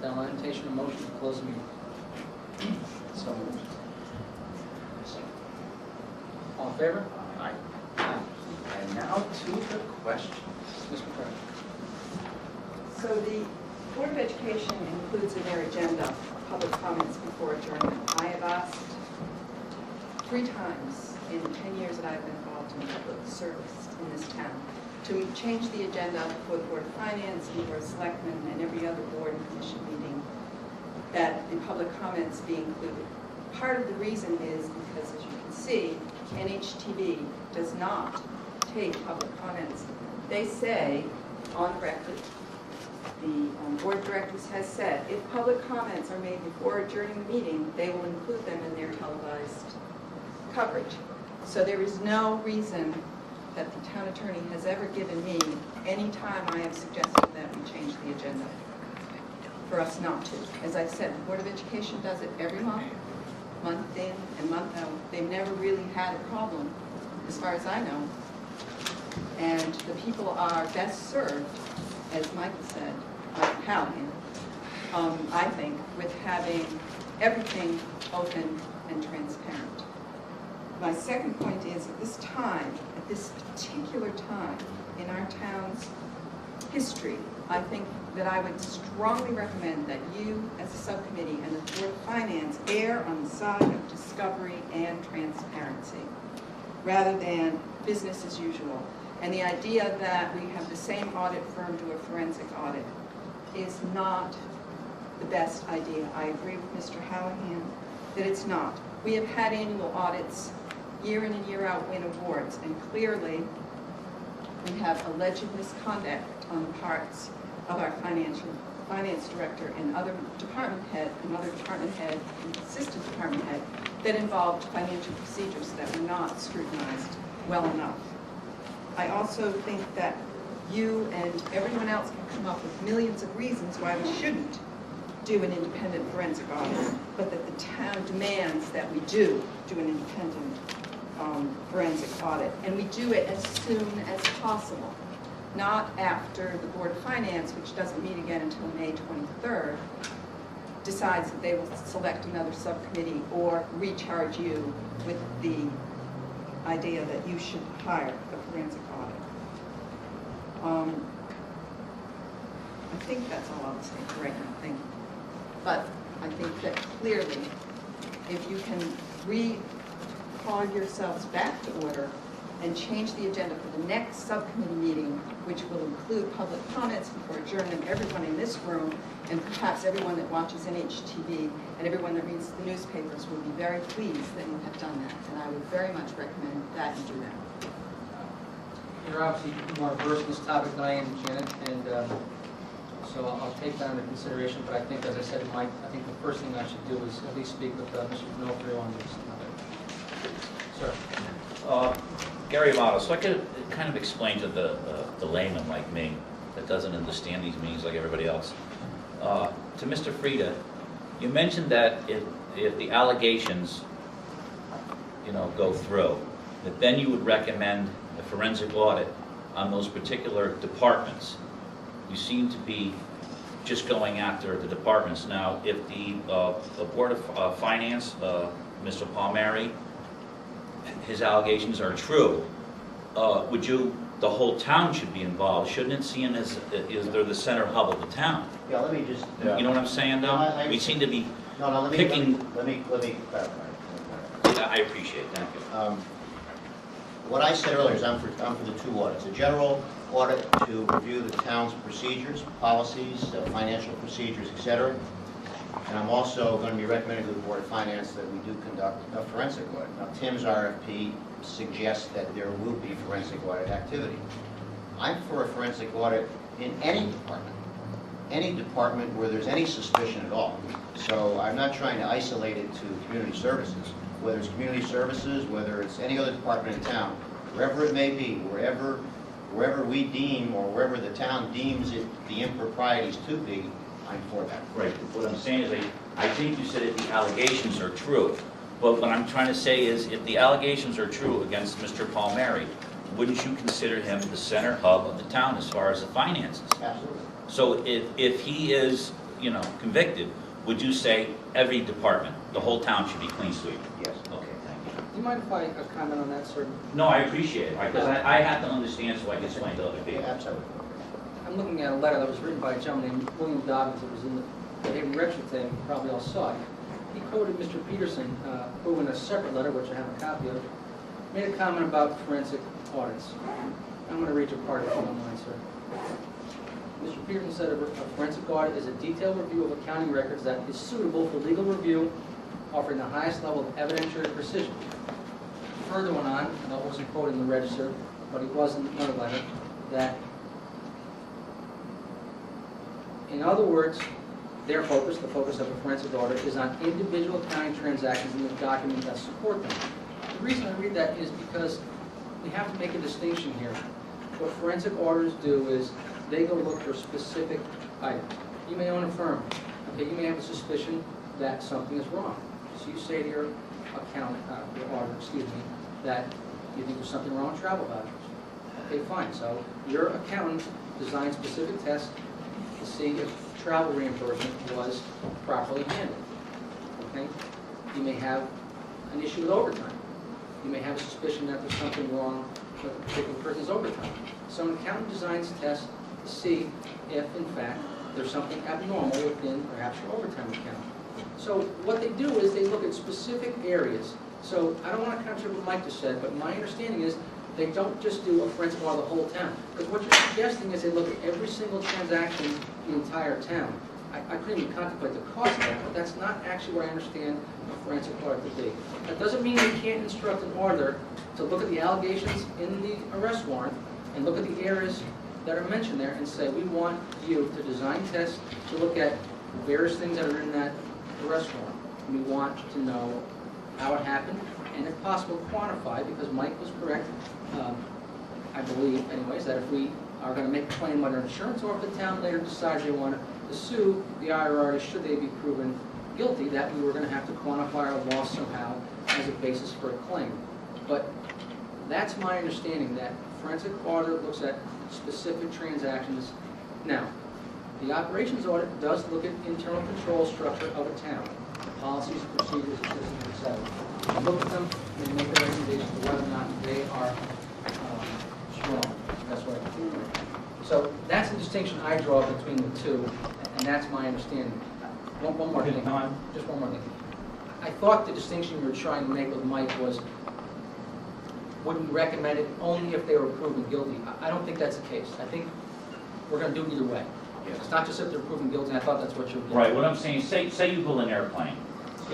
I'll entertain a motion to close the meeting. So moved. All in favor? Aye. Aye. And now to the questions. Ms. McCarthy. So the Board of Education includes in their agenda public comments before adjournment. I have asked 3 times in the 10 years that I've been involved in public service in this town to change the agenda for the Board of Finance and the Board of Selectmen and every other board and commission meeting that the public comments be included. Part of the reason is because, as you can see, NHTV does not take public comments. They say on record, the board of directors has said, if public comments are made before adjourning the meeting, they will include them in their televised coverage. So there is no reason that the town attorney has ever given me any time I have suggested that we change the agenda for us not to. As I said, the Board of Education does it every month, month in and month out. They've never really had a problem, as far as I know. And the people are best served, as Michael said, Mike Callahan, I think, with having everything open and transparent. My second point is, at this time, at this particular time in our town's history, I think that I would strongly recommend that you, as a subcommittee and the Board of Finance, err on the side of discovery and transparency, rather than business as usual. And the idea that we have the same audit firm do a forensic audit is not the best idea. I agree with Mr. Hallahan that it's not. We have had annual audits year in and year out, win awards, and clearly we have alleged misconduct on the parts of our finance director and other department head and assistant department head that involved financial procedures that were not scrutinized well enough. I also think that you and everyone else can come up with millions of reasons why we shouldn't do an independent forensic audit, but that the town demands that we do an independent forensic audit. And we do it as soon as possible, not after the Board of Finance, which doesn't meet again until May 23rd, decides that they will select another subcommittee or recharge you with the idea that you should hire a forensic audit. I think that's all I'll say for right now. Thank you. But I think that clearly, if you can recall yourselves back to order and change the agenda for the next subcommittee meeting, which will include public comments before adjournment, everyone in this room, and perhaps everyone that watches NHTV and everyone that reads the newspapers will be very pleased that you have done that. And I would very much recommend that you do that. You're obviously more versed in this topic than I am, Janet, and so I'll take that into consideration. But I think, as I said, Mike, I think the first thing I should do is at least speak with Mr. D'Onofrio on this. Sir. Gary Amato, so I could kind of explain to the layman like me that doesn't understand these meetings like everybody else. To Mr. Frieda, you mentioned that if the allegations, go through, that then you would recommend a forensic audit on those particular departments. You seem to be just going after the departments. Now, if the Board of Finance, Mr. Palmieri, his allegations are true, the whole town should be involved, shouldn't it, seeing as they're the center hub of the town? Yeah, let me just. You know what I'm saying, though? No, We seem to be let me picking. Let me clarify. I appreciate it, thank you. What I said earlier is I'm for the 2 audits. A general audit to review the town's procedures, policies, financial procedures, etc. And I'm also going to be recommending to the Board of Finance that we do conduct a forensic audit. Now, Tim's RFP suggests that there will be forensic audit activity. I'm for a forensic audit in any department where there's any suspicion at all. So I'm not trying to isolate it to community services. Whether it's community services, whether it's any other department in town, wherever it may be, wherever we deem or wherever the town deems it the improprieties to be, I'm for that. Right, what I'm saying is, I think you said if the allegations are true, but what I'm trying to say is, if the allegations are true against Mr. Palmieri, wouldn't you consider him the center hub of the town as far as the finances? Absolutely. So if he is you know, convicted, would you say every department, the whole town should be clean sweep? Yes. Okay, thank you. Do you mind if I comment on that, sir? No, I appreciate it, because I have to understand so I can explain to other people. Absolutely. I'm looking at a letter that was written by a gentleman named William Dobbins. It was in the Haven Register today, you probably all saw it. He quoted Mr. Peterson, who in a separate letter, which I have a copy of, made a comment about forensic audits. I'm going to read your part if you don't mind, sir. Mr. Peterson said a forensic audit is a detailed review of accounting records that is suitable for legal review, offering the highest level of evidentiary precision. Further went on, and I wasn't quoted in the register, but he was in another letter, that in other words, their focus, the focus of a forensic audit, is on individual accounting transactions and the documents that support them. The reason I read that is because we have to make a distinction here. What forensic auditors do is they go look for specific items. You may own a firm. Okay, you may have a suspicion that something is wrong. So you say to your accountant, your auditor, excuse me, that you think there's something wrong with travel vouchers. Okay, fine. So your accountant designs specific tests to see if travel reimbursement was properly handled. Okay? You may have an issue with overtime. You may have a suspicion that there's something wrong with a particular person's overtime. So an accountant designs tests to see if, in fact, there's something abnormal within perhaps your overtime account. So what they do is they look at specific areas. So I don't want to contradict what Mike just said, but my understanding is they don't just do a forensic audit of the whole town. Because what you're suggesting is they look at every single transaction in the entire town. I couldn't even contemplate the cost of that, but that's not actually what I understand a forensic audit to be. That doesn't mean you can't instruct an auditor to look at the allegations in the arrest warrant and look at the areas that are mentioned there and say, we want you to design tests to look at various things that are in that arrest warrant. We want to know how it happened and, if possible, quantify, because Mike was correct, I believe anyways, that if we are going to make a claim under insurance, or if the town later decides they want to sue the IRR, should they be proven guilty, that we were going to have to quantify our loss somehow as a basis for a claim. But that's my understanding, that forensic audit looks at specific transactions. Now, the operations audit does look at internal control structure of a town, policies, procedures, systems, etc. They look at them and make a recommendation to whether or not they are strong. That's what I think. So that's the distinction I draw between the two, and that's my understanding. One more thing. Just one more thing. I thought the distinction you were trying to make with Mike was, would we recommend it only if they were proven guilty? I don't think that's the case. I think we're going to do it either way. It's not just if they're proven guilty. I thought that's what you were getting. Right, what I'm saying, say you build an airplane,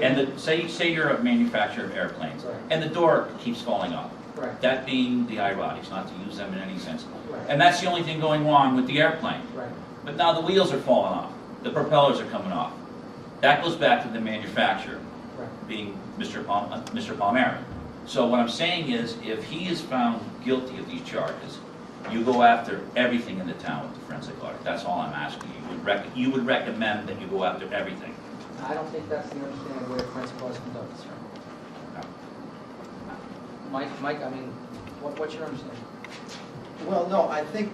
and say you're a manufacturer of airplanes, Right. and the door keeps falling off. Right. That being the ironics, not to use them in any sense. Right. And that's the only thing going wrong with the airplane. Right. But now the wheels are falling off, the propellers are coming off. That goes back to the manufacturer, Right. being Mr. Palmieri. So what I'm saying is, if he is found guilty of these charges, you go after everything in the town with the forensic audit. That's all I'm asking you. You would recommend that you go after everything. I don't think that's the understanding of the way a forensic audit is conducted, sir. Mike, I mean, what's your understanding? Well, no, I think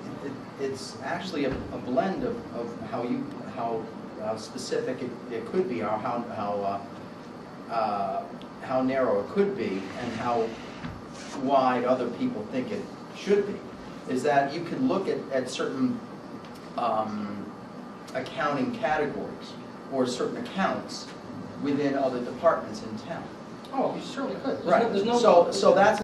it's actually a blend of how specific it could be, or how narrow it could be, and how wide other people think it should be. Is that you can look at certain accounting categories or certain accounts within other departments in town. Oh, you certainly could. Right. There's no So that's